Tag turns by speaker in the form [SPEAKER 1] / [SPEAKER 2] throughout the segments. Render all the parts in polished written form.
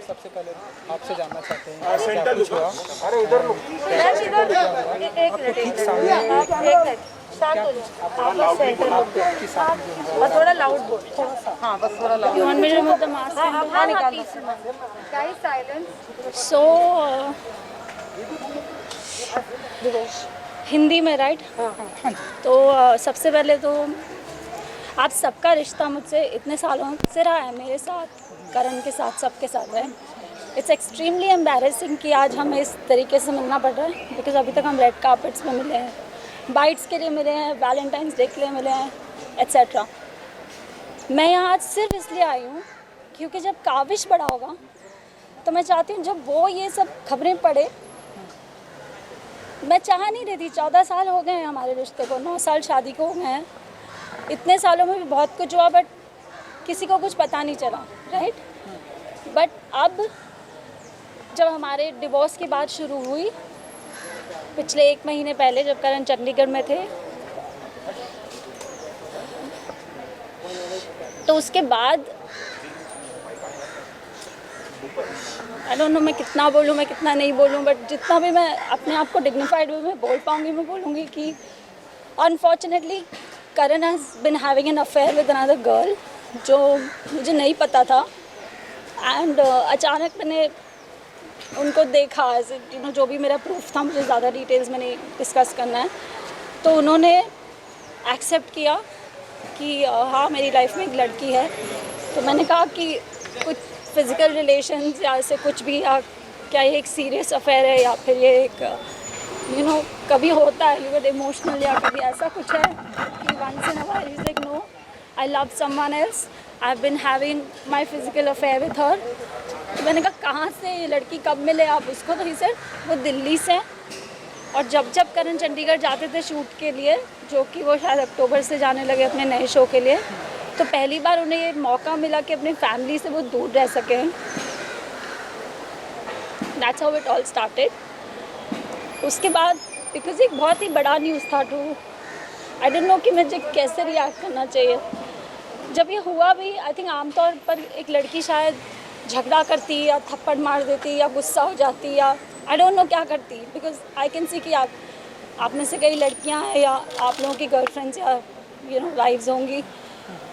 [SPEAKER 1] सबसे पहले आपसे जानना चाहते हैं क्या कुछ हुआ?
[SPEAKER 2] बस थोड़ा लाउड बोल। हाँ बस थोड़ा loud.
[SPEAKER 3] You want me to remove the mask?
[SPEAKER 2] Guys, silence.
[SPEAKER 3] So Hindi में राइट? तो सबसे पहले तो आप सबका रिश्ता मुझसे इतने सालों से रहा है, मेरे साथ, करण के साथ, सबके साथ है। इट्स एक्सट्रीमली एम्बैरेसिंग कि आज हमें इस तरीके से मिलना पड़ रहा है, बिकॉज अभी तक हम रेड कार्पेट्स में मिले हैं, बाइट्स के लिए मिले हैं, वैलेंटाइंस डे के लिए मिले हैं, एट्सेट्रा। मैं यहाँ आज सिर्फ इसलिए आई हूँ क्योंकि जब काविश बड़ा होगा तो मैं चाहती हूँ जब वो ये सब खबरें पढ़े, मैं चाह नहीं रही थी, 14 साल हो गए हैं हमारे रिश्ते को, 9 साल शादी को हो गए हैं, इतने सालों में भी बहुत कुछ हुआ बट किसी को कुछ पता नहीं चला, राइट? बट अब जब हमारे डिवोर्स की बात शुरू हुई पिछले 1 महीने पहले, जब करण चंडीगढ़ में थे, तो उसके बाद आई डोंट नो मैं कितना बोलूँ, मैं कितना नहीं बोलूँ, बट जितना भी मैं अपने आप को डिग्निफाइड वे में बोल पाऊँगी मैं बोलूँगी कि unfortunately Karan has been having an affair with another girl, जो मुझे नहीं पता था। एंड अचानक मैंने उनको देखा, एज यू नो, जो भी मेरा प्रूफ था, मुझे ज़्यादा डिटेल्स में नहीं डिस्कस करना है, तो उन्होंने एक्सेप्ट किया कि हाँ मेरी लाइफ में एक लड़की है। तो मैंने कहा कि कुछ फिज़िकल रिलेशंस या ऐसे कुछ भी, या क्या ये एक सीरियस अफेयर है या फिर ये एक यू नो कभी होता है यू गेट इमोशनल, या कभी ऐसा कुछ है कि once in a while is like no I love someone else, I have been having my physical affair with her. तो मैंने कहा कहाँ से ये लड़की, कब मिले आप उसको? तो ही सेड वो दिल्ली से हैं, और जब जब करण चंडीगढ़ जाते थे शूट के लिए, जो कि वो शायद अक्टूबर से जाने लगे अपने नए शो के लिए, तो पहली बार उन्हें ये मौका मिला कि अपनी फैमिली से वो दूर रह सकें। That's how it all started. उसके बाद बिकॉज एक बहुत ही बड़ा न्यूज़ था टू, आई डोंट नो कि मुझे कैसे रिएक्ट करना चाहिए। जब ये हुआ भी, आई थिंक आमतौर पर एक लड़की शायद झगड़ा करती या थप्पड़ मार देती या गुस्सा हो जाती या आई डोंट नो क्या करती, बिकॉज आई कैन सी कि आप में से कई लड़कियां हैं या आप लोगों की गर्लफ्रेंड्स या यू नो वाइफ्स होंगी,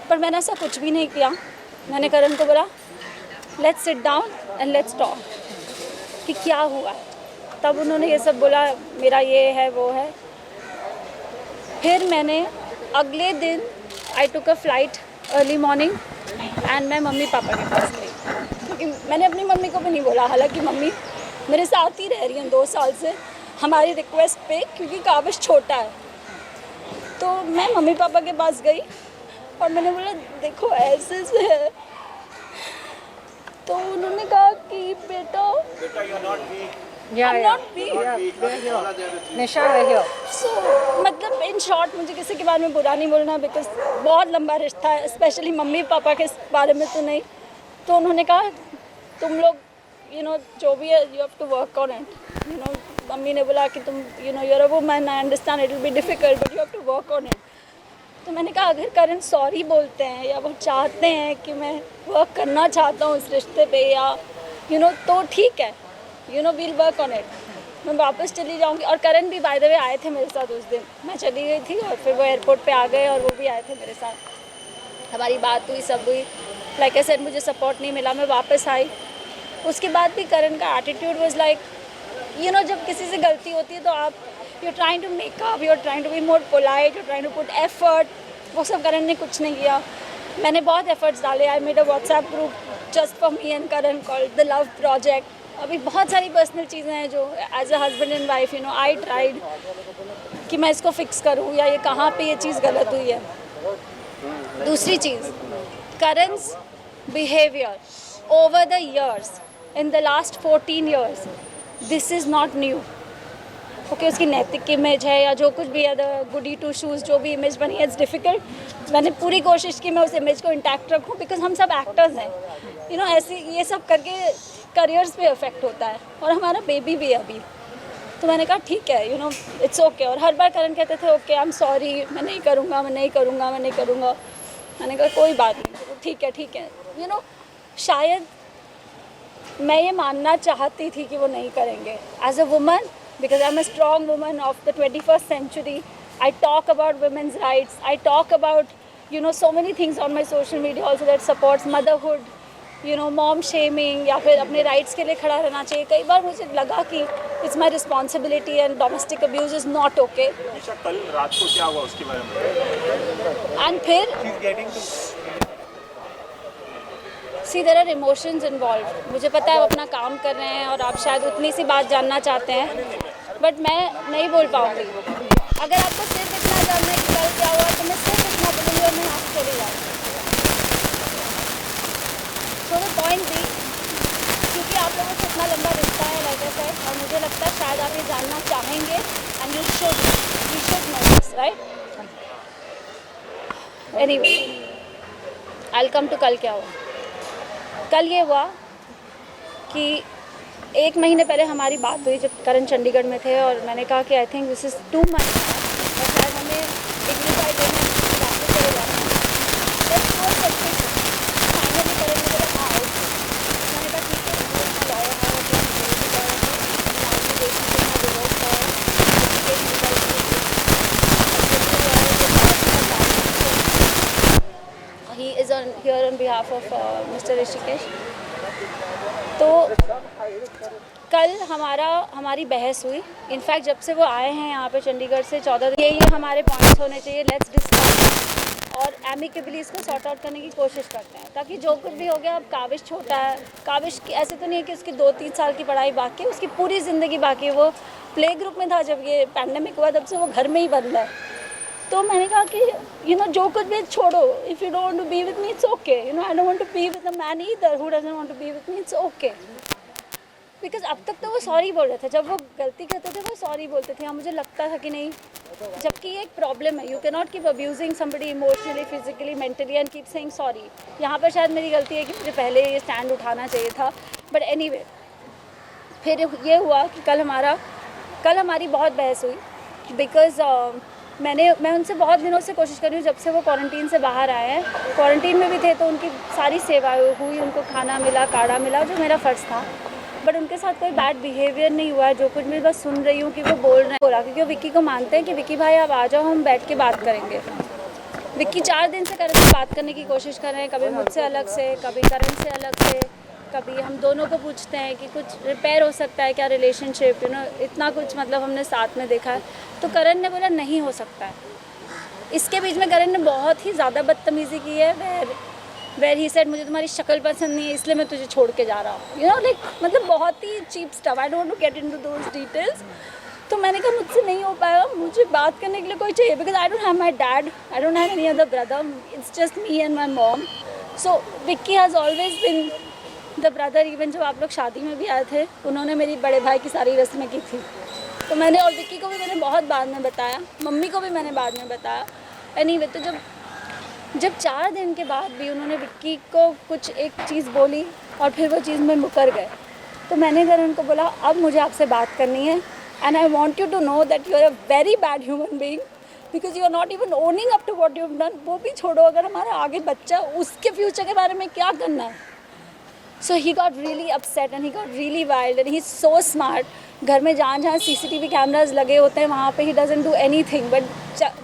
[SPEAKER 3] पर मैंने ऐसा कुछ भी नहीं किया। मैंने करण को बोला let's sit down and let's talk कि क्या हुआ है। तब उन्होंने ये सब बोला, मेरा ये है वो है। फिर मैंने अगले दिन I took a flight early morning and मैं मम्मी पापा के पास गई, क्योंकि मैंने अपनी मम्मी को भी नहीं बोला, हालांकि मम्मी मेरे साथ ही रह रही हैं 2 साल से हमारी रिक्वेस्ट पे, क्योंकि काबिश छोटा है। तो मैं मम्मी पापा के पास गई और मैंने बोला देखो ऐसे से है। तो उन्होंने कहा कि बेटा मतलब इन शॉर्ट मुझे किसी के बारे में बुरा नहीं बोलना, बिकॉज बहुत लंबा रिश्ता है, स्पेशली मम्मी पापा के बारे में तो नहीं। तो उन्होंने कहा तुम लोग यू नो जो भी है you have to work on it, you know. Mummy ने बोला कि तुम you know you're a woman, I understand it will be difficult but you have to work on it. तो मैंने कहा अगर करण सॉरी बोलते हैं या वो चाहते हैं कि मैं वर्क करना चाहता हूँ इस रिश्ते पे, या यू नो, तो ठीक है, you know we'll work on it, मैं वापस चली जाऊँगी। और करण भी बाय द वे आए थे मेरे साथ उस दिन, मैं चली गई थी और फिर वो एयरपोर्ट पे आ गए और वो भी आए थे मेरे साथ, हमारी बात हुई, सब हुई। लाइक आई सेड मुझे सपोर्ट नहीं मिला, मैं वापस आई। उसके बाद भी करण का attitude was like you know, जब किसी से गलती होती है तो आप you trying to make up, you are trying to be more polite, you trying to put effort. वो सब करण ने कुछ नहीं किया। मैंने बहुत एफर्ट्स डाले, I made a WhatsApp group just for me and Karan called the love project. अभी बहुत सारी पर्सनल चीज़ें हैं जो as a husband and wife you know I tried कि मैं इसको फिक्स करूँ या ये कहाँ पे ये चीज़ गलत हुई है। दूसरी चीज़, Karan's behaviour over the years, in the last 14 years, this is not new. Okay, उसकी नैतिक इमेज है या जो कुछ भी है, द गुडी टू शूज़ जो भी इमेज बनी है, इट्स डिफ़िकल्ट। मैंने पूरी कोशिश की मैं उस इमेज को इंटैक्ट रखूँ, बिकॉज हम सब एक्टर्स हैं, यू नो। ऐसे ये सब करके करियर्स पे इफेक्ट होता है, और हमारा बेबी भी है अभी। तो मैंने कहा ठीक है, यू नो, इट्स ओके। और हर बार करण कहते थे ओके आई एम सॉरी, मैं नहीं करूँगा, मैं नहीं करूँगा, मैं नहीं करूँगा। मैंने कहा कोई बात नहीं, ठीक है, ठीक है, यू नो। शायद मैं ये मानना चाहती थी कि वो नहीं करेंगे. As a woman, because I am a strong woman of the 21st century, I talk about women's rights, I talk about, you know, so many things on my social media also that supports motherhood, you know, mom shaming, या फिर अपने rights के लिए खड़ा रहना चाहिए. कई बार मुझे लगा कि it's my responsibility and domestic abuse is not okay.
[SPEAKER 4] निशा, कल रात को क्या हुआ उसके बारे में?
[SPEAKER 3] And फिर See, there are emotions involved. मुझे पता है आप अपना काम कर रहे हैं और आप शायद उतनी सी बात जानना चाहते हैं, बट मैं नहीं बोल पाऊँगी. अगर आपको सिर्फ इतना जानना है कि कल क्या हुआ तो मैं सिर्फ इतना बोलूँगी और मैं यहाँ से चली जाऊँगी. So the point भी, क्योंकि आप लोगों से इतना लंबा रिश्ता है like I said, और मुझे लगता है शायद आप ये जानना चाहेंगे and you should know this, right? Anyway, I'll come to कल क्या हुआ. कल ये हुआ कि 1 महीने पहले हमारी बात हुई जब करण चंडीगढ़ में थे, और मैंने कहा कि I think this is too much और शायद हमें डिग्निफाइड लेने वापस चले जाना है. जब वो सबसे फाइनली करण ने बोला आउट, मैंने कहा ठीक है, मैं अपना लॉयर है, he is on here on behalf of Mr. Rishikesh. तो कल हमारी बहस हुई. इनफैक्ट जब से वो आए हैं यहाँ पे चंडीगढ़ से 14 दिन, ये हमारे पॉइंट्स होने चाहिए, लेट्स डिस्कस और एमिकेबली इसको सॉर्ट आउट करने की कोशिश करते हैं, ताकि जो कुछ भी हो गया. अब काविश छोटा है, काविश ऐसे तो नहीं है कि उसकी 2-3 साल की पढ़ाई बाकी है, उसकी पूरी ज़िंदगी बाकी है. वो प्ले ग्रुप में था जब ये पैंडेमिक हुआ, तब से वो घर में ही बंद है. तो मैंने कहा कि यू नो जो कुछ भी छोड़ो, if you don't want to be with me it's okay, you know I don't want to be with a man either who doesn't want to be with me, it's okay. Because अब तक तो वो sorry बोल रहे थे, जब वो गलती करते थे वो सॉरी बोलते थे. मुझे लगता था कि नहीं, जबकि ये एक प्रॉब्लम है. You can not keep abusing somebody emotionally, physically, mentally and keep saying sorry. यहाँ पर शायद मेरी गलती है कि मुझे पहले ये स्टैंड उठाना चाहिए था. बट एनीवे, फिर ये हुआ कि कल हमारी बहुत बहस हुई. बिकॉज मैं उनसे बहुत दिनों से कोशिश कर रही हूँ, जब से वो क्वारंटीन से बाहर आए हैं. क्वारंटीन में भी थे तो उनकी सारी सेवाएं हुई, उनको खाना मिला, काढ़ा मिला, जो मेरा फ़र्ज़ था. बट उनके साथ कोई बैड बिहेवियर नहीं हुआ है. जो कुछ मैं बस सुन रही हूँ कि वो बोल रहे हैं, बोला क्योंकि वो विक्की को मानते हैं कि विक्की भाई आप आ जाओ, हम बैठ के बात करेंगे. विक्की 4 दिन से करण से बात करने की कोशिश कर रहे हैं, कभी मुझसे अलग से, कभी करण से अलग से, कभी हम दोनों को पूछते हैं कि कुछ रिपेयर हो सकता है क्या रिलेशनशिप, यू नो, इतना कुछ मतलब हमने साथ में देखा है. तो करण ने बोला नहीं हो सकता है. इसके बीच में करण ने बहुत ही ज़्यादा बदतमीज़ी की है. वेर ही सेड मुझे तुम्हारी शक्ल पसंद नहीं है इसलिए मैं तुझे छोड़ के जा रहा हूँ, यू नो, लाइक मतलब बहुत ही cheap stuff. I don't want to get into those details. तो मैंने कहा मुझसे नहीं हो पाएगा, मुझे बात करने के लिए कोई चाहिए. Because I don't have my dad, I don't have any other brother, it's just me and my mom. So Vicky has always been the brother. Even जब आप लोग शादी में भी आए थे, उन्होंने मेरी बड़े भाई की सारी रस्में की थी. तो मैंने, और विक्की को भी मैंने बहुत बाद में बताया, मम्मी को भी मैंने बाद में बताया. एनीवे, तो जब 4 दिन के बाद भी उन्होंने विक्की को कुछ एक चीज़ बोली और फिर वो चीज़ में मुकर गए, तो मैंने करण को बोला अब मुझे आपसे बात करनी है, and I want you to know that you are a very bad human being, because you are not even owning up to what you have done. वो भी छोड़ो, अगर हमारा आगे बच्चा, उसके फ्यूचर के बारे में क्या करना है. So he got really upset and he got really wild and he is so smart. घर में जहाँ CCTV कैमराज लगे होते हैं वहाँ पे he doesn't do anything. But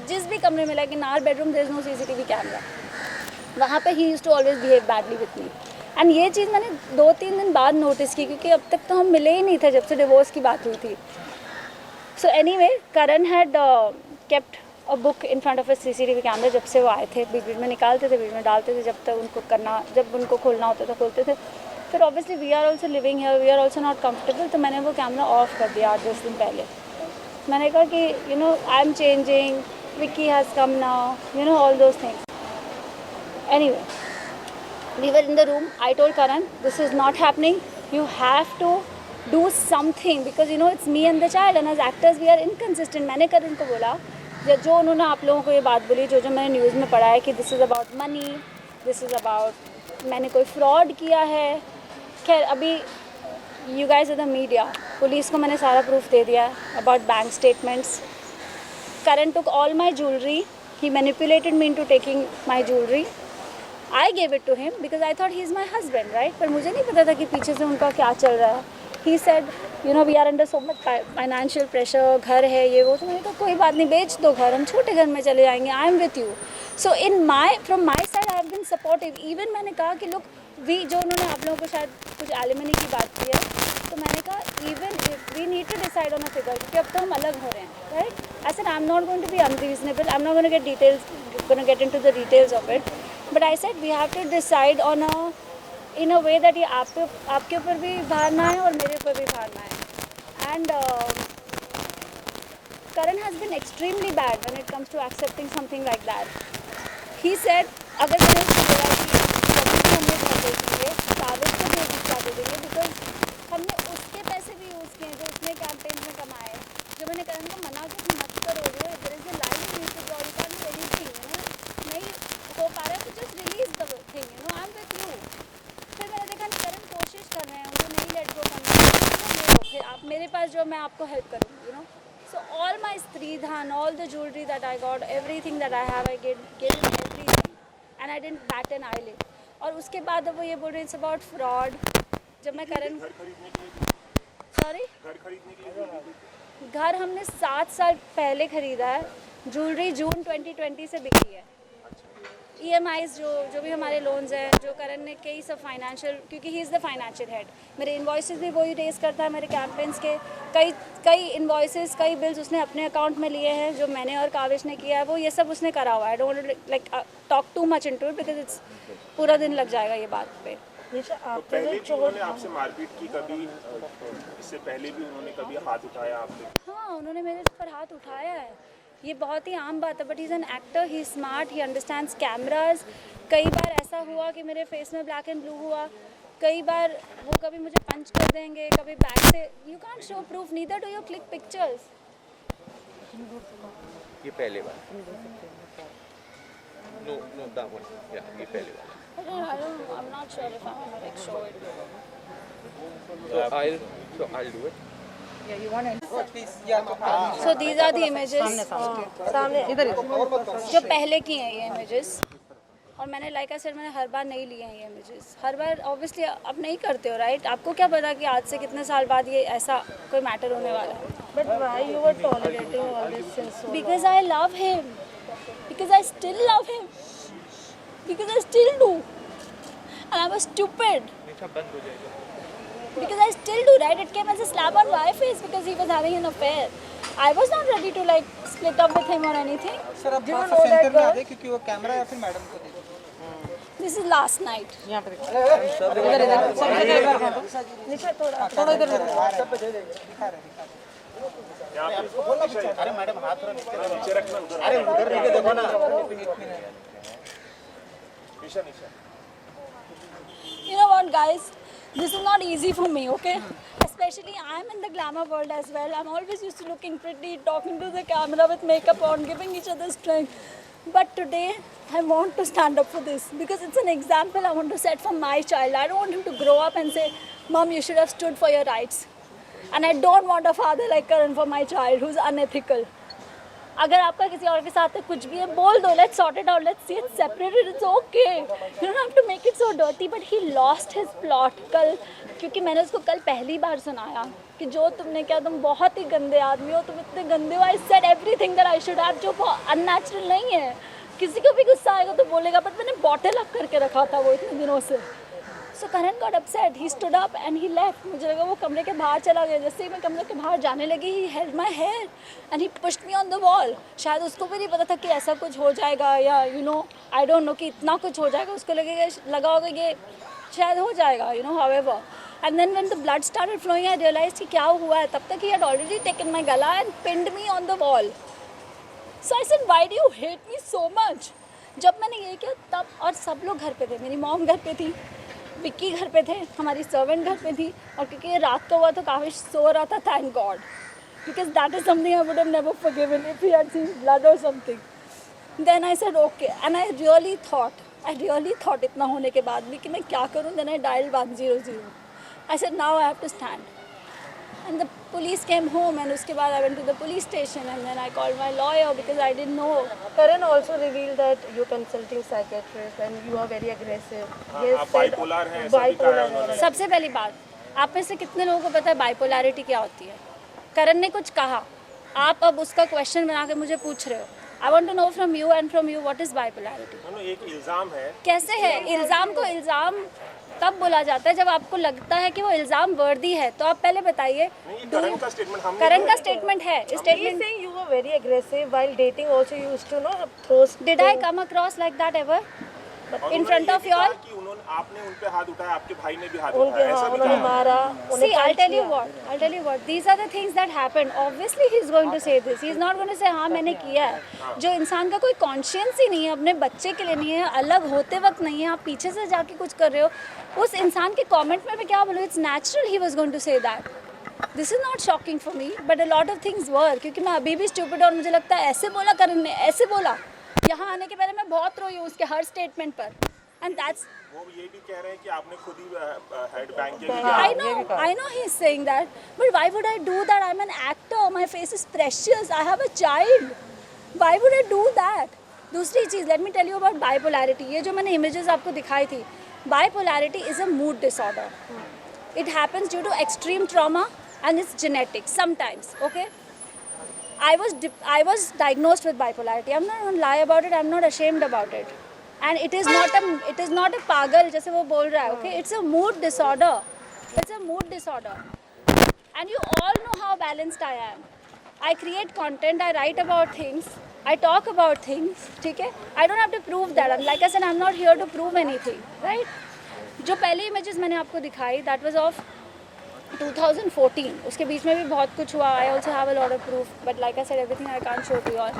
[SPEAKER 3] जिस भी कमरे में, like in our bedroom there is no CCTV camera, वहाँ पे he used to always behave badly with me. And ये चीज़ मैंने 2-3 दिन बाद नोटिस की, क्योंकि अब तक तो हम मिले ही नहीं थे जब से डिवोर्स की बात हुई थी. So anyway, Karan had kept a book in front of a CCTV camera. जब से वो आए थे, बीच बीच में निकालते थे, बीच में डालते थे, जब तक उनको करना, जब उनको खोलना होता था खोलते थे. फिर obviously we are also living here, we are also not comfortable. तो मैंने वो कैमरा ऑफ कर दिया 8-10 दिन पहले. मैंने कहा कि you know I am changing, Vicky has come now, you know, all those things. Anyway, we were in the room. I told Karan this is not happening, you have to do something because you know it's me and the child and as actors we are inconsistent. मैंने करण को बोला, जो उन्होंने आप लोगों को ये बात बोली, जो मैंने न्यूज़ में पढ़ा है कि this is about money, this is about मैंने कोई फ्रॉड किया है. खैर, अभी you guys are the media, police को मैंने सारा प्रूफ दे दिया about bank statements. Karan took all my jewellery, he manipulated me into taking my jewellery. I gave it to him because I thought he's my husband, right? पर मुझे नहीं पता था कि पीछे से उनका क्या चल रहा है. He said, you know, we are under so much financial pressure, घर है ये वो. तो मैंने कहा कोई बात नहीं, बेच दो घर, हम छोटे घर में चले जाएंगे. I am with you. So from my side I have been supportive. Even मैंने कहा कि look, जो उन्होंने आप लोगों को शायद कुछ एलिमनी की बात की है, तो मैंने कहा even if we need to decide on a figure, क्योंकि अब तो हम अलग हो रहे हैं, right? I said I'm not going to be unreasonable. I'm not going to get into the details of it. But I said we have to decide in a way that ये आपके ऊपर भी भार ना आए और मेरे ऊपर भी भार ना आए. And Karan has been extremely bad when it comes to accepting something like that. He said अगर मैंने उसको बोला कि हमने घर देखेंगे, काविश को भी हिस्सा दे देंगे, बिकॉज हमने उसके पैसे भी यूज़ किए जो उसने कैंपेन में कमाए. जो मैंने करण को मना कि मत करो, there is a line you need to draw, you can do anything, नहीं हो पा रहा है तो just release the thing, I am with you. फिर मैंने देखा करण कोशिश कर रहे हैं, उनको नहीं लेट गो करना, फिर आप मेरे पास जो मैं आपको हेल्प करूँगी, you know. So all my stridhan, all the jewelry that I got, everything that I have, I gave him everything, and I didn't bat an eyelid. और उसके बाद वो ये बोल रहे हैं it's about fraud. जब मैं करण सॉरी घर हमने 7 साल पहले ख़रीदा है. ज्वेलरी जून 2020 से बिकी है. EMIs जो भी हमारे लोन्स हैं, जो करण ने कई सब फाइनेंशियल, क्योंकि he is the financial head, मेरे इन्वॉइसेस भी वही रेस करता है, मेरे कैंपेन्स के कई इन्वॉइसेस, कई बिल्स उसने अपने अकाउंट में लिए हैं जो मैंने और काविश ने किया है, वो ये सब उसने करा हुआ है. I don't like talk too much into it because it's पूरा दिन लग जाएगा ये बात पे.
[SPEAKER 4] तो पहले भी उन्होंने आपसे मारपीट की कभी, इससे पहले भी उन्होंने कभी हाथ उठाया आप पे?
[SPEAKER 3] हाँ, उन्होंने मेरे पर हाथ उठाया है, ये बहुत ही आम बात है. But he is an actor, he smart, he understands cameras. कई बार ऐसा हुआ कि मेरे फेस में ब्लैक एंड ब्लू हुआ, कई बार वो कभी मुझे पंच कर देंगे, कभी बैक से. You can't show proof, neither do you click pictures.
[SPEAKER 5] ये पहले बार. Know that one. या ये पहले बार.
[SPEAKER 3] I'm not sure if I'm gonna like show it.
[SPEAKER 5] So I'll do it.
[SPEAKER 2] Yeah, you want to?
[SPEAKER 3] So these are the images.
[SPEAKER 2] सामने इधर
[SPEAKER 3] जो पहले की हैं ये इमेजेस. और मैंने लाइक आई सेड, मैंने हर बार नहीं लिए हैं ये इमेजेस. हर बार ऑब्वियसली आप नहीं करते हो, राइट? आपको क्या पता कि आज से कितने साल बाद ये ऐसा कोई मैटर होने वाला है.
[SPEAKER 2] But why you were tolerating all this since so long?
[SPEAKER 3] Because I love him. Because I still love him. Because I still do. And I was stupid. Because I still do, right? It came as a slap on my face because he was having an affair. I was not ready to like split up with him or anything.
[SPEAKER 1] Sir आप centre में आ गए क्योंकि वो camera या फिर madam को दे दो.
[SPEAKER 3] This is last night.
[SPEAKER 2] यहाँ पे इधर नीचे थोड़ा इधर
[SPEAKER 1] सब दे देंगे, दिखा रहे अरे मैडम हाथ थोड़ा नीचे रखना, उधर अरे उधर नीचे देखो ना.
[SPEAKER 3] You know what, guys? This is not easy for me, okay? Especially I'm in the glamour world as well. I'm always used to looking pretty, talking to the camera with makeup on, giving each other strength. But today, I want to stand up for this because it's an example I want to set for my child. I don't want him to grow up and say, Mom, you should have stood for your rights. And I don't want a father like Karan for my child who's unethical. अगर आपका किसी और के साथ कुछ भी है, बोल दो, let's sort it out, let's see it separated, it's okay. You don't have to make it so dirty. But he lost his plot कल, क्योंकि मैंने उसको कल पहली बार सुनाया कि जो तुमने किया, तुम बहुत ही गंदे आदमी हो, तुम इतने गंदे हो. I said everything that I should have, जो unnatural नहीं है. किसी को भी गुस्सा आएगा तो बोलेगा, बट मैंने बॉटल अप करके रखा था वो इतने दिनों से. So Karan got upset. He stood up and he left. मुझे लगा वो कमरे के बाहर चला गया. जैसे ही मैं कमरे के बाहर जाने लगी, he held my hair and he pushed me on the wall. शायद उसको भी नहीं पता था कि ऐसा कुछ हो जाएगा, या you know, I don't know कि इतना कुछ हो जाएगा. उसको लगा होगा ये शायद हो जाएगा, you know, however. And then when the blood started flowing, I realized कि क्या हुआ है. तब तक he had already taken my gala and pinned me on the wall. So I said, why do you hate me so much? जब मैंने ये किया तब, और सब लोग घर पे थे. मेरी मॉम घर पे थी, विक्की घर पे थे, हमारी सर्वेंट घर पे थी. और क्योंकि ये रात को हुआ तो काविश सो रहा था, thank God, because that is something I would have never forgiven if he had seen blood और something. Then I said okay, and I really thought इतना होने के बाद भी कि मैं क्या करूँ. Then I dialled 100. I said now I have to stand. And the police came home and उसके बाद I went to the police station and then I called my lawyer because I didn't know.
[SPEAKER 2] Karan also revealed that you're consulting psychiatrist and you are very aggressive.
[SPEAKER 4] आप bipolar हैं, ऐसा भी कहा है उन्होंने।
[SPEAKER 3] सबसे पहली बात, आप में से कितने लोगों को पता है बाइपोलैरिटी क्या होती है? करण ने कुछ कहा, आप अब उसका क्वेश्चन बना के मुझे पूछ रहे हो। I want to know from you and from you what is bipolarity.
[SPEAKER 4] एक इल्जाम है।
[SPEAKER 3] कैसे है? इल्ज़ाम को इल्ज़ाम तब बोला जाता है जब आपको लगता है कि वो इल्ज़ाम वर्दी है, तो आप पहले बताइए।
[SPEAKER 4] करण का स्टेटमेंट हमने
[SPEAKER 3] करण का स्टेटमेंट है।
[SPEAKER 2] He's
[SPEAKER 3] statement
[SPEAKER 2] saying you were very aggressive while dating. Also, you used to throw.
[SPEAKER 3] Did I come across like that ever? In front of you all?
[SPEAKER 4] आपने उन पे हाथ उठाया, आपके भाई ने भी हाथ
[SPEAKER 2] उनके
[SPEAKER 4] उठाया, ऐसा भी
[SPEAKER 2] उन्होंने
[SPEAKER 4] कहा।
[SPEAKER 2] मारा।
[SPEAKER 3] See, I'll tell you what. These are the things that happen. Obviously, he's going to say this. He's not going to say हाँ मैंने किया है। जो इंसान का कोई कॉन्शियंस ही नहीं है, अपने बच्चे के लिए नहीं है, अलग होते वक्त नहीं है, आप पीछे से जाके कुछ कर रहे हो, उस इंसान के कमेंट में मैं क्या बोलूँ? It's natural he was going to say that. This is not shocking for me, but a lot of things were. क्योंकि मैं अभी भी stupid और मुझे लगता है ऐसे बोला करण ने, ऐसे बोला। यहाँ आने के पहले मैं बहुत रोई हूँ उसके हर स्टेटमेंट पर। And that's.
[SPEAKER 4] वो ये भी कह रहे हैं कि आपने खुद ही हेड बैंक के लिए।
[SPEAKER 3] I know he's saying that, but why would I do that? I'm an actor. My face is precious. I have a child. Why would I do that? दूसरी चीज़, let me tell you about bipolarity. ये जो मैंने images आपको दिखाई थी, bipolarity is a mood disorder. It happens due to extreme trauma and it's genetic sometimes. Okay. I was diagnosed with bipolarity. I'm not going to lie about it. I'm not ashamed about it. And it is not a pagal जैसे वो बोल रहा है, okay? It's a mood disorder. It's a mood disorder. And you all know how balanced I am. I create content, I write about things, I talk about things, ठीक है? I don't have to prove that. Like I said, I'm not here to prove anything, right? जो पहले images मैंने आपको दिखाई, that was of 2014. उसके बीच में भी बहुत कुछ हुआ. I also have a lot of proof, but like I said, everything I can't show to you all.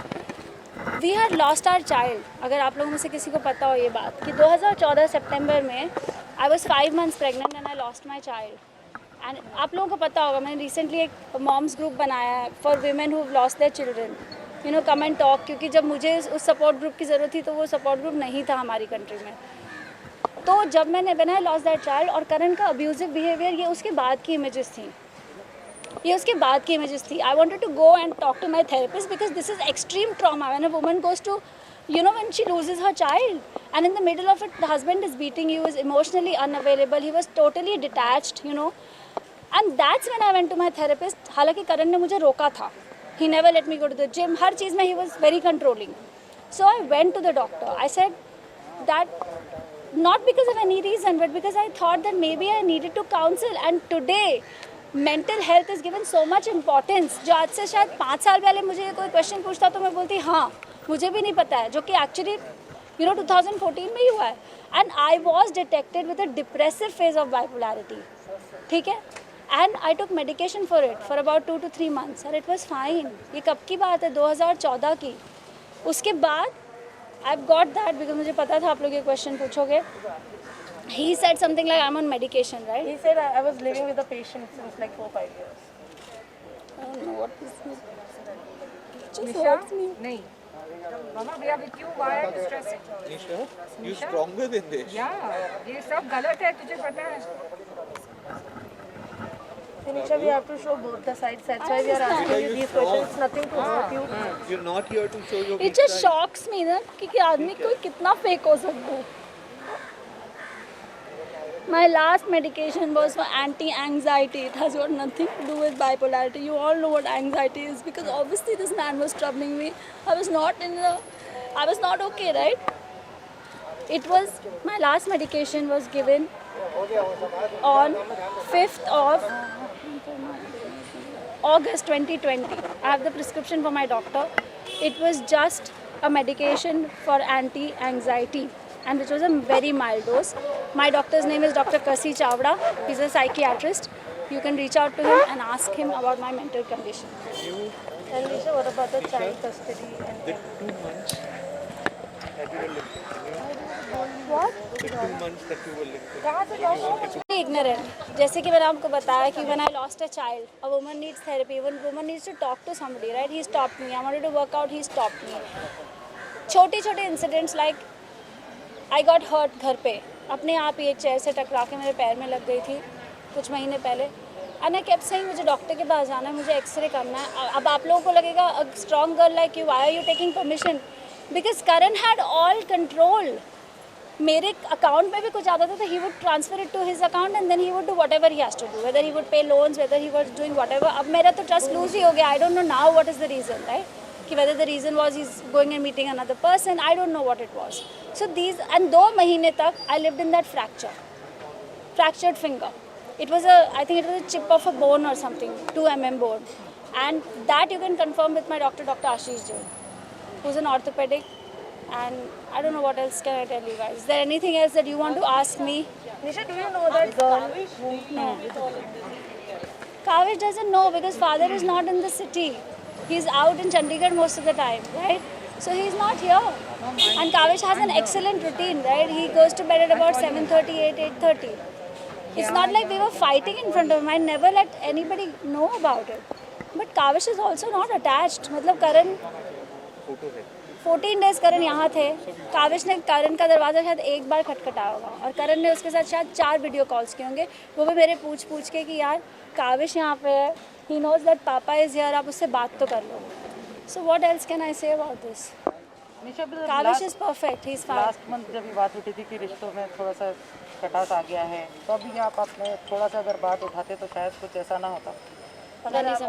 [SPEAKER 3] We had lost our child. अगर आप लोगों में से किसी को पता हो ये बात कि 2014 सितंबर में I was 5 months pregnant and I lost my child. And आप लोगों को पता होगा, मैंने recently एक moms group बनाया है for women who've lost their children. You know, come and talk. क्योंकि जब मुझे उस support group की ज़रूरत थी तो वो support group नहीं था हमारी country में. तो जब मैंने when I lost that child और करण का abusive behavior, ये उसके बाद की images थी. ये उसके बाद की images थी. I wanted to go and talk to my therapist because this is extreme trauma. When a woman goes to, when she loses her child and in the middle of it, the husband is beating you, is emotionally unavailable, he was totally detached, And that's when I went to my therapist. हालांकि करण ने मुझे रोका था. He never let me go to the gym. हर चीज़ में he was very controlling. So I went to the doctor. I said that not because of any reason, but because I thought that maybe I needed to counsel. And today, mental health is given so much importance. जो आज से शायद 5 साल पहले मुझे कोई question पूछता तो मैं बोलती हाँ मुझे भी नहीं पता है, जो कि एक्चुअली 2014 में ही हुआ है. And I was detected with a depressive phase of bipolarity. ठीक है. And I took medication for it for about 2 to 3 months और इट वॉज फाइन. ये कब की बात है? 2014 की. उसके बाद आई गॉट दैट बिकॉज मुझे पता था आप लोग ये क्वेश्चन पूछोगे. He said something like I'm on medication, right?
[SPEAKER 2] He said I was living with a patient since like 4-5 years.
[SPEAKER 3] I don't know what this means. Just
[SPEAKER 6] Nisha?
[SPEAKER 3] hurts me.
[SPEAKER 6] नहीं. Mama, we are with you. Why are you stressing?
[SPEAKER 5] Nisha, you stronger than this.
[SPEAKER 6] Yeah, ये सब गलत है, तुझे पता है.
[SPEAKER 2] Tanisha, we have to show both the sides. That's why we are asking you these questions. It's nothing to hurt you.
[SPEAKER 5] You're not here to show your
[SPEAKER 3] It
[SPEAKER 5] weak
[SPEAKER 3] just
[SPEAKER 5] side.
[SPEAKER 3] shocks me ना कि आदमी कोई कितना fake हो सकता है. My last medication was for anti-anxiety. It has got nothing to do with bipolarity. You all know what anxiety is because obviously this man was troubling me. I was not okay, right? It was, my last medication was given on 5th of August 2020. I have the prescription for my doctor. It was just a medication for anti-anxiety. And which was a very mild dose. My doctor's name is Dr. Kasi Chawda. He's a psychiatrist. You can reach out to him and ask him about my mental condition.
[SPEAKER 2] And Nisha, what about the child custody?
[SPEAKER 5] The 2 months that you were living.
[SPEAKER 3] What?
[SPEAKER 5] The 2 months that you were living.
[SPEAKER 3] Ignorant. जैसे कि मैंने आपको बताया कि when I lost a child, a woman needs therapy. When woman needs to talk to somebody, right? He stopped me. I wanted to work out. He stopped me. छोटे incidents like I got hurt घर पे. अपने आप ही एक chair से टकरा के मेरे पैर में लग गई थी कुछ महीने पहले. एंड आई केप्ट सेइंग मुझे डॉक्टर के पास जाना है, मुझे एक्सरे करना है. अब आप लोगों को लगेगा a strong girl like you, why are you taking permission? Because Karan had all control. मेरे अकाउंट में भी कुछ आता था तो he would transfer it to his account and then he would do whatever he has to do, whether he would pay loans, whether he was doing whatever. अब मेरा तो ट्रस्ट लूज ही हो गया. I don't know now what is the reason, right? कि whether the reason was he's going and meeting another person, I don't know what it was. So these, and 2 महीने तक I lived in that fractured finger. It was I think it was a chip of a bone or something, 2 mm bone, and that you can confirm with my doctor, Dr. Ashish Jain, who's an orthopedic. And I don't know what else can I tell you guys. Is there anything else that you want to ask me?
[SPEAKER 2] Nisha, do you know that girl?
[SPEAKER 3] No. Kavish doesn't know because father is not in the city. He's out in Chandigarh most of the time, right? So he's not here. And Kavish has an excellent routine, right? He goes to bed at about 7:30, 8:30. It's not like we were fighting in front of him. I never let anybody know about it. But Kavish is also not attached. मतलब करण 14 days करण यहाँ थे. काविश ने करण का दरवाज़ा शायद एक बार खटखटाया होगा और करण ने उसके साथ शायद 4 वीडियो कॉल्स किए होंगे. वो भी मेरे पूछ के कि यार काविश यहाँ पे है, he knows that papa is here, आप उससे बात तो कर लो. So what else can I say about this?
[SPEAKER 5] Nisha,
[SPEAKER 3] Kavish is perfect, he is fine.
[SPEAKER 5] Last month जब ये बात उठी थी कि रिश्तों में थोड़ा सा कटास आ गया है, तो अभी आप अपने थोड़ा सा अगर बात उठाते तो शायद कुछ ऐसा ना होता.
[SPEAKER 2] अगर आप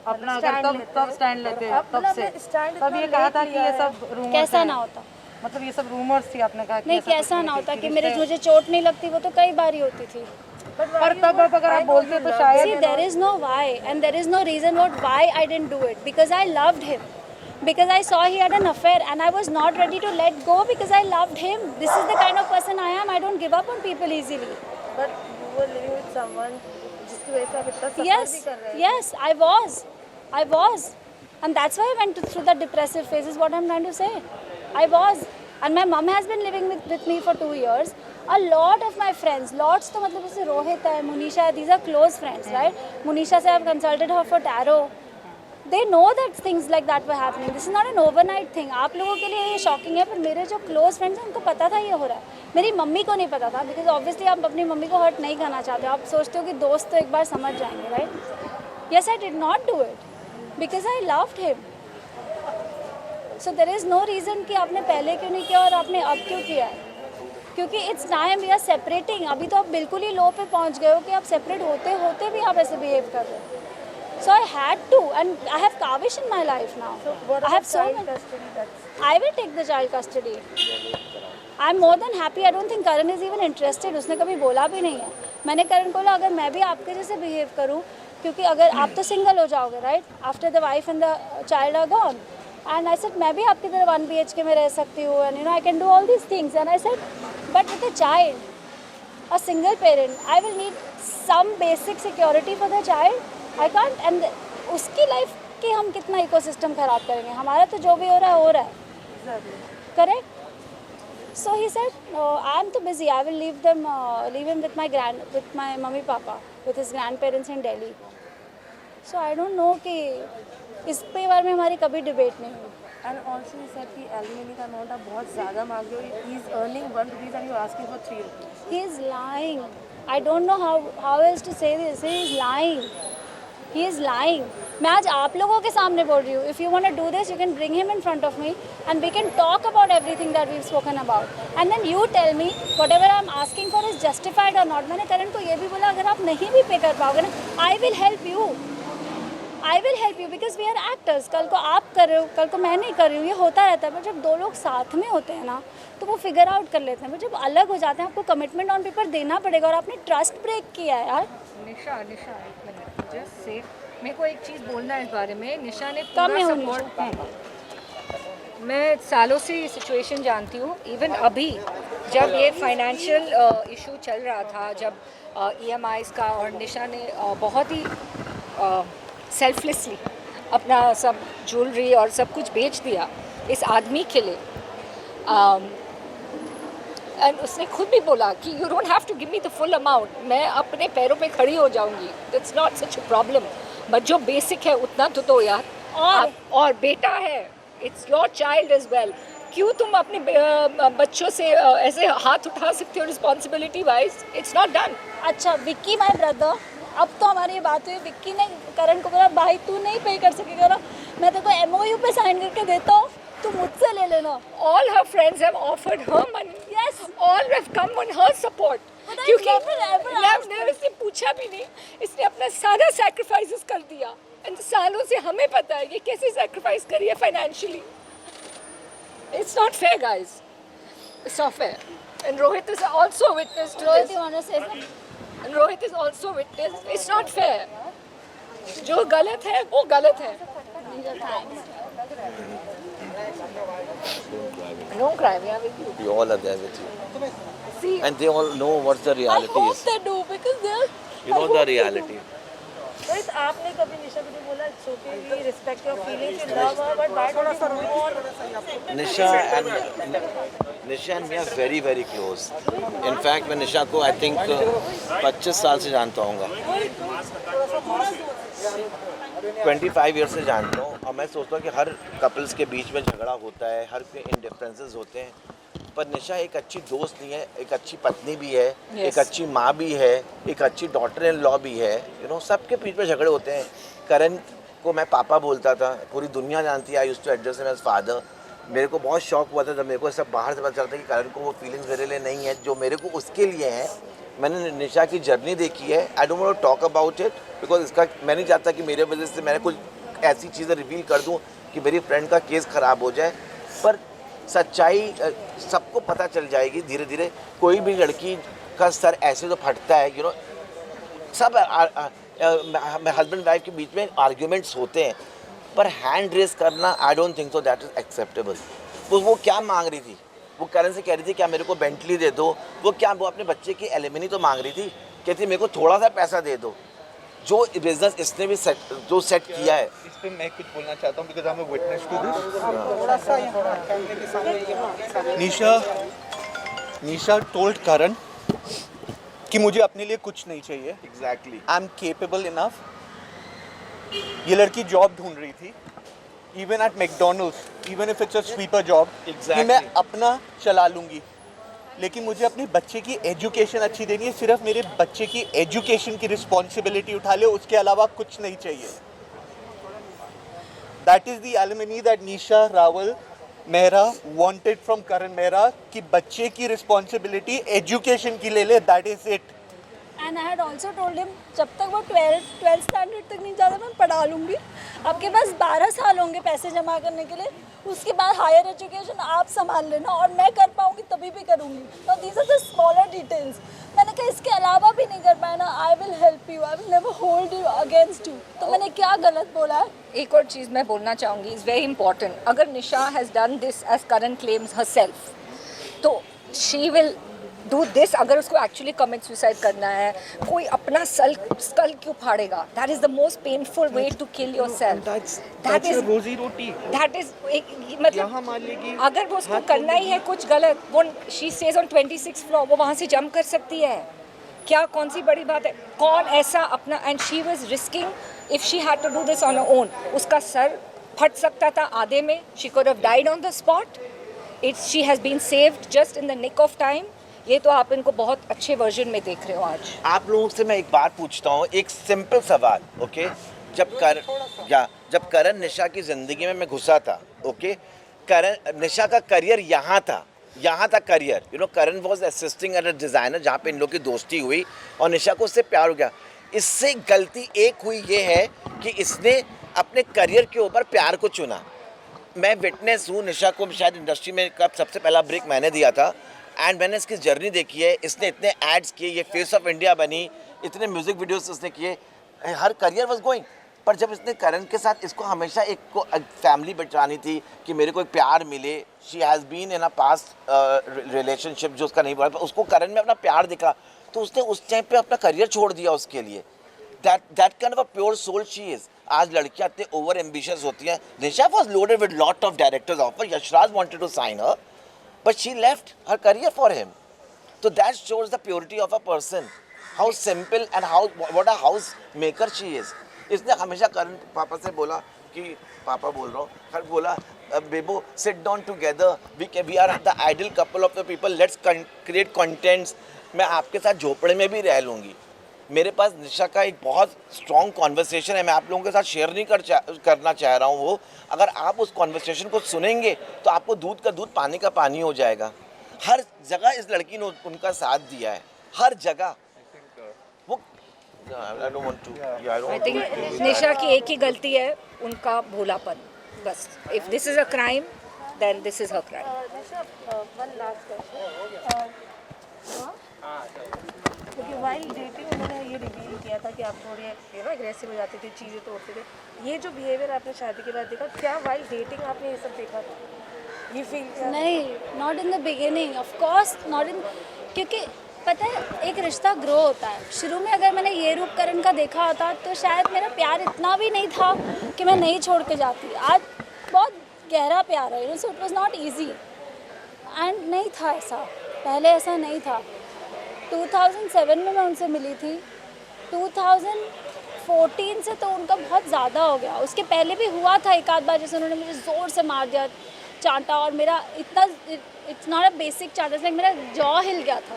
[SPEAKER 2] अपना
[SPEAKER 5] अगर तब स्टैंड लेते तब से तब ये कहा था कि ये सब रूमर्स
[SPEAKER 3] कैसा ना होता,
[SPEAKER 5] मतलब ये सब रूमर्स थी, आपने कहा कि
[SPEAKER 3] नहीं कैसा ना होता कि मुझे चोट नहीं लगती, वो तो कई बार ही होती थी.
[SPEAKER 5] पर तब अब अगर आप बोलते तो शायद
[SPEAKER 3] See, there is no why and there is no reason why I didn't do it, because I loved him, because I saw he had an affair and I was not ready to let go because I loved him. This is the kind of person I am. I don't give up on people easily.
[SPEAKER 2] But you were living with someone जिसकी वजह से आप इतना सफर
[SPEAKER 3] Yes,
[SPEAKER 2] भी कर रहे हैं.
[SPEAKER 3] yes, I was, and that's why I went through the depressive phase. Is what I'm trying to say. I was, and my mom has been living with me for 2 years. A lot of my friends, lots तो मतलब जैसे रोहित है, मुनीशा है, these are close friends, right? Munisha से I've consulted her for tarot. They know that things like that were happening. This is not an overnight thing. आप लोगों के लिए ये शॉकिंग है, पर मेरे जो क्लोज फ्रेंड्स हैं उनको पता था ये हो रहा है. मेरी मम्मी को नहीं पता था, बिकॉज ऑब्वियसली आप अपनी मम्मी को हर्ट नहीं करना चाहते हो. आप सोचते हो कि दोस्त तो एक बार समझ जाएंगे, right? Yes, I did not do it because I loved him. So there is no reason कि आपने पहले क्यों नहीं किया और आपने अब क्यों किया है. क्योंकि it's time we are separating. अभी तो आप बिल्कुल ही लो पे पहुंच गए हो कि आप सेपरेट होते होते भी आप ऐसे बिहेव कर रहे हो. So I had to, and I have Kavish in my life now.
[SPEAKER 2] So what
[SPEAKER 3] I have
[SPEAKER 2] about
[SPEAKER 3] so
[SPEAKER 2] child
[SPEAKER 3] many.
[SPEAKER 2] custody? That's
[SPEAKER 3] I will take the child custody. I'm more than happy. I don't think Karan is even interested. उसने कभी बोला भी नहीं है. मैंने करण को बोला अगर मैं भी आपके जैसे बिहेव करूँ, क्योंकि अगर आप तो सिंगल हो जाओगे, right, after the wife and the child are gone. And I said मैं भी आपकी तरह 1 BHK में रह सकती हूँ, and you know I can do all these things. And I said but with a child, a single parent, I will need some basic security for the child. I can't, and उसकी life की हम कितना ecosystem खराब करेंगे. हमारा तो जो भी हो रहा है correct. So he said I'm too busy. I will leave him with my mummy papa, with his grandparents in Delhi. So I don't know कि इस पे बारे में हमारी कभी डिबेट नहीं हुई.
[SPEAKER 2] and also he said कि alimony का अमाउंट आप बहुत ज़्यादा मांग रहे हो. He is earning 1 rupees and you are asking for 3 rupees.
[SPEAKER 3] He is lying. I don't know how else to say this. He is lying. He is lying. मैं आज आप लोगों के सामने बोल रही हूँ. If you want to do this, you can bring him in front of me and we can talk about everything that we've spoken about. And then you tell me whatever I'm asking for is justified or not. मैंने करण को ये भी बोला अगर आप नहीं भी पे कर पाओगे ना, I will help you. I will help you because we are actors. कल को आप कर रहे हो, कल को मैं नहीं कर रही हूँ, ये होता रहता है. पर जब 2 लोग साथ में होते हैं ना तो वो फिगर आउट कर लेते हैं. पर जब अलग हो जाते हैं आपको कमिटमेंट ऑन पेपर देना पड़ेगा और आपने ट्रस्ट ब्रेक किया है यार.
[SPEAKER 6] निशा निशा एक मिनट जस्ट से मेरे को एक चीज़ बोलना है इस बारे में. निशा ने
[SPEAKER 3] कम
[SPEAKER 6] पूरा
[SPEAKER 3] होनी
[SPEAKER 6] सपोर्ट. मैं सालों से ये सिचुएशन जानती हूँ. इवन अभी जब ये फाइनेंशियल इशू चल रहा था, जब EMIs का, और निशा ने बहुत ही सेल्फलेसली अपना सब ज्वेलरी और सब कुछ बेच दिया इस आदमी के लिए. एंड उसने खुद भी बोला कि you don't have to give me the full amount, मैं अपने पैरों पे खड़ी हो जाऊंगी, it's not such a problem, but जो बेसिक है उतना तो दो यार. और बेटा है, it's your child as well. क्यों तुम अपने बच्चों से ऐसे हाथ उठा सकते हो responsibility wise? It's not done.
[SPEAKER 3] अच्छा विक्की माय ब्रदर अब तो हमारी ये बात हुई, विक्की ने करण को बोला भाई तू नहीं पे कर सकेगा ना, मैं तेरे को MOU पे साइन करके देता हूँ, तू मुझसे ले लेना।
[SPEAKER 6] All her friends have offered her money.
[SPEAKER 3] Yes.
[SPEAKER 6] All have come on her support.
[SPEAKER 3] But I
[SPEAKER 6] क्योंकि
[SPEAKER 3] never asked
[SPEAKER 6] ने इससे पूछा भी नहीं, इसने अपना सारा सैक्रिफाइसेस कर दिया। एंड सालों से हमें पता है कि कैसे सैक्रिफाइस करी है financially. It's not fair, guys. It's not fair. And Rohit is also witness to
[SPEAKER 3] Rohit
[SPEAKER 6] this.
[SPEAKER 3] you wanna say something?
[SPEAKER 6] And Rohit is also witness. It's not fair. जो गलत है वो गलत है। Don't cry, we are with you.
[SPEAKER 7] We all are there with you.
[SPEAKER 6] See,
[SPEAKER 7] And they all know what the
[SPEAKER 3] I
[SPEAKER 7] reality
[SPEAKER 3] hope
[SPEAKER 7] is.
[SPEAKER 3] they do because they're.
[SPEAKER 7] You know the reality.
[SPEAKER 2] Rohit, आपने कभी निशा को नहीं बोला it's okay, we respect your feelings, you love her, but why don't you move on?
[SPEAKER 7] Nisha and me are very very close. In fact, मैं निशा को I think 25 साल से जानता हूँगा. 25 ईयर से जानता हूँ और मैं सोचता हूँ कि हर कपल्स के बीच में झगड़ा होता है, हर के इंडिफरेंसेस होते हैं, पर निशा एक अच्छी दोस्त नहीं है, एक अच्छी पत्नी भी है, एक अच्छी माँ भी है, एक अच्छी डॉटर इन लॉ भी है, यू नो सबके बीच में झगड़े होते हैं. करण को मैं पापा बोलता था, पूरी दुनिया जानती है, I used to address him as father. मेरे को बहुत शौक हुआ था जब मेरे को सब बाहर से पता चलता कि करण को वो फीलिंग्स मेरे लिए नहीं है जो मेरे को उसके लिए है. मैंने निशा की जर्नी देखी है. I don't want to talk about it because इसका मैं नहीं चाहता कि मेरे वजह से मैंने कुछ ऐसी चीज़ें रिवील कर दूं कि मेरी फ्रेंड का केस ख़राब हो जाए. पर सच्चाई सबको पता चल जाएगी धीरे धीरे. कोई भी लड़की का सर ऐसे तो फटता है, यू नो सब हस्बैंड वाइफ के बीच में आर्ग्यूमेंट्स होते हैं, पर हैंड रेस करना I don't think so that is acceptable. वो क्या मांग रही थी? वो करण से कह रही थी क्या मेरे को बेंटली दे दो. वो अपने बच्चे की एलिमनी तो मांग रही थी, कहती मेरे को थोड़ा सा पैसा दे दो. जो बिजनेस इसने भी सेट किया है.
[SPEAKER 1] इस पे मैं कुछ बोलना चाहता हूँ because I am a witness to this. थोड़ा सा यहाँ कैमरे के सामने. निशा टोल्ड करण कि मुझे अपने लिए कुछ नहीं चाहिए.
[SPEAKER 7] Exactly.
[SPEAKER 1] I am capable enough. ये लड़की जॉब ढूंढ रही थी, even at McDonald's, even if it's a sweeper job, कि मैं अपना चला लूँगी, लेकिन मुझे अपने बच्चे की एजुकेशन अच्छी देनी है. सिर्फ मेरे बच्चे की एजुकेशन की रिस्पॉन्सिबिलिटी उठा ले, उसके अलावा कुछ नहीं चाहिए. That is the alimony that Nisha Rawal Mehra wanted from Karan Mehra, कि बच्चे की रिस्पॉन्सिबिलिटी एजुकेशन की ले ले. That is it.
[SPEAKER 3] And I had also told him जब तक वो 12th स्टैंडर्ड तक नहीं जाता मैं पढ़ा लूँगी. आपके पास 12 साल होंगे पैसे जमा करने के लिए, उसके बाद हायर एजुकेशन आप संभाल लेना और मैं कर पाऊँगी तभी भी करूँगी. तो these are the smaller details. मैंने कहा इसके अलावा भी नहीं कर पाया ना, I will help you, I will never hold you against you. तो मैंने क्या गलत बोला है?
[SPEAKER 6] एक और चीज़ मैं बोलना चाहूँगी, इज़ वेरी इंपॉर्टेंट. अगर Nisha has done this as Karan claims herself, तो शी विल डू दिस. अगर उसको एक्चुअली कमिट सुसाइड करना है, कोई अपना स्कल क्यों फाड़ेगा? That is the most painful way to kill yourself. That is
[SPEAKER 1] रोजी रोटी.
[SPEAKER 6] दैट इज मतलब अगर वो उसको करना ही है कुछ गलत, वो she says on 26th floor, वो वहाँ से जंप कर सकती है. क्या कौन सी बड़ी बात है? कौन ऐसा अपना, and she was risking if she had to do this on her own. उसका सर फट सकता था आधे में. She could have died on the spot. She has been saved just in the nick of time. ये तो आप इनको बहुत अच्छे वर्जन में देख रहे हो आज.
[SPEAKER 7] आप लोगों से मैं एक बात पूछता हूँ, एक सिंपल सवाल. ओके, जब करण निशा की ज़िंदगी में मैं घुसा था, ओके, करण निशा का करियर यहाँ था career. You know Karan was assisting at a designer जहाँ पे इन लोग की दोस्ती हुई और निशा को उससे प्यार हो गया. इससे गलती एक हुई ये है कि इसने अपने करियर के ऊपर प्यार को चुना. मैं विटनेस हूँ. निशा को शायद इंडस्ट्री में कब सबसे पहला ब्रेक मैंने दिया था, एंड मैंने इसकी जर्नी देखी है. इसने इतने एड्स किए, ये फेस ऑफ इंडिया बनी, इतने म्यूज़िक वीडियोस इसने किए, हर करियर वाज गोइंग. पर जब इसने करण के साथ, इसको हमेशा एक को फैमिली बिठानी थी कि मेरे को एक प्यार मिले. She has been in a past relationship जो उसका नहीं बढ़ा, उसको करण में अपना प्यार दिखा, तो उसने उस टाइम पे अपना करियर छोड़ दिया उसके लिए. That kind of a pure soul she is. आज लड़कियाँ इतने ओवर एम्बिशियस होती हैं. Nisha was loaded with lot of directors offer. Yashraj wanted to sign her, but she left her career for him. So that shows the purity of a person, how simple and what a house maker she is. इसने हमेशा करण पापा से बोला कि पापा बोल रहा हूँ, हर बोला बेबो sit down together, we are the ideal couple of the people, let's create contents. मैं आपके साथ झोपड़े में भी रह लूँगी. मेरे पास निशा का एक बहुत स्ट्रॉन्ग कॉन्वर्सेशन है, मैं आप लोगों के साथ शेयर नहीं करना चाह रहा हूँ वो। अगर आप उस कॉन्वर्सेशन को सुनेंगे तो आपको दूध का दूध पानी का पानी हो जाएगा। हर जगह इस लड़की ने उनका साथ दिया है, हर जगह। वो I don't want to, yeah, I don't
[SPEAKER 6] I
[SPEAKER 7] want to.
[SPEAKER 6] Think Nisha की एक ही गलती है, उनका भोलापन, बस। If this is a crime then this is her crime.
[SPEAKER 2] One last question, क्योंकि वाइल डेटिंग उन्होंने ये रिवील किया था कि आप थोड़े एग्रेसिव हो जाते थे, चीज़ें तोड़ते थे। ये जो बिहेवियर आपने शादी के बाद देखा, क्या वाइल डेटिंग आपने ये सब देखा था? ये फील किया?
[SPEAKER 3] नहीं, not in the beginning, of course not in, क्योंकि पता है एक रिश्ता ग्रो होता है। शुरू में अगर मैंने ये रूपकरण का देखा होता तो शायद मेरा प्यार इतना भी नहीं था कि मैं नहीं छोड़ के जाती। आज बहुत गहरा प्यार है, so it was not easy and नहीं था ऐसा, पहले ऐसा नहीं था। 2007 में मैं उनसे मिली थी, 2014 से तो उनका बहुत ज़्यादा हो गया। उसके पहले भी हुआ था एक आध बार, जैसे उन्होंने मुझे ज़ोर से मार दिया, चांटा, और मेरा इतना, इट्स नॉट अ बेसिक चांटा, लाइक मेरा जॉ हिल गया था।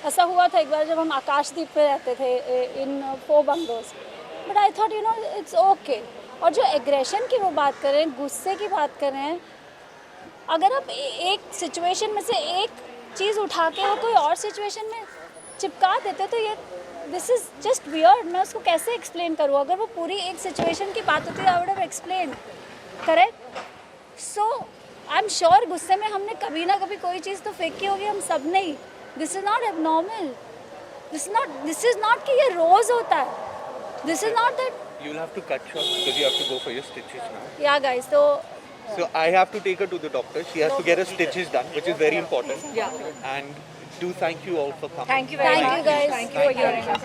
[SPEAKER 3] ऐसा हुआ था एक बार जब हम आकाशदीप पे रहते थे इन 4 bungalows. But I thought it's okay. और जो एग्रेशन की वो बात कर रहे हैं, गुस्से की बात कर रहे हैं, अगर आप एक सिचुएशन में से एक चीज़ उठा के वो कोई और सिचुएशन में चिपका देते तो ये दिस इज़ जस्ट वियर्ड। मैं उसको कैसे एक्सप्लेन करूँ? अगर वो पूरी एक सिचुएशन की बात होती है, आई would have explain, correct? So I am sure गुस्से में हमने कभी ना कभी कोई चीज़ तो फेंकी होगी, हम सब ने ही। This is not abnormal, this is not कि ये रोज़ होता है, this is not that.
[SPEAKER 1] You'll have to cut short because you have to go for your stitches now.
[SPEAKER 3] या guys,
[SPEAKER 1] So I have to take her to the doctor. She has to get her stitches done, which is very important.
[SPEAKER 6] Yeah.
[SPEAKER 1] And do thank you all for coming.
[SPEAKER 6] Thank you very
[SPEAKER 3] Thank you,
[SPEAKER 6] much,
[SPEAKER 3] guys.
[SPEAKER 6] Thank you for hearing us.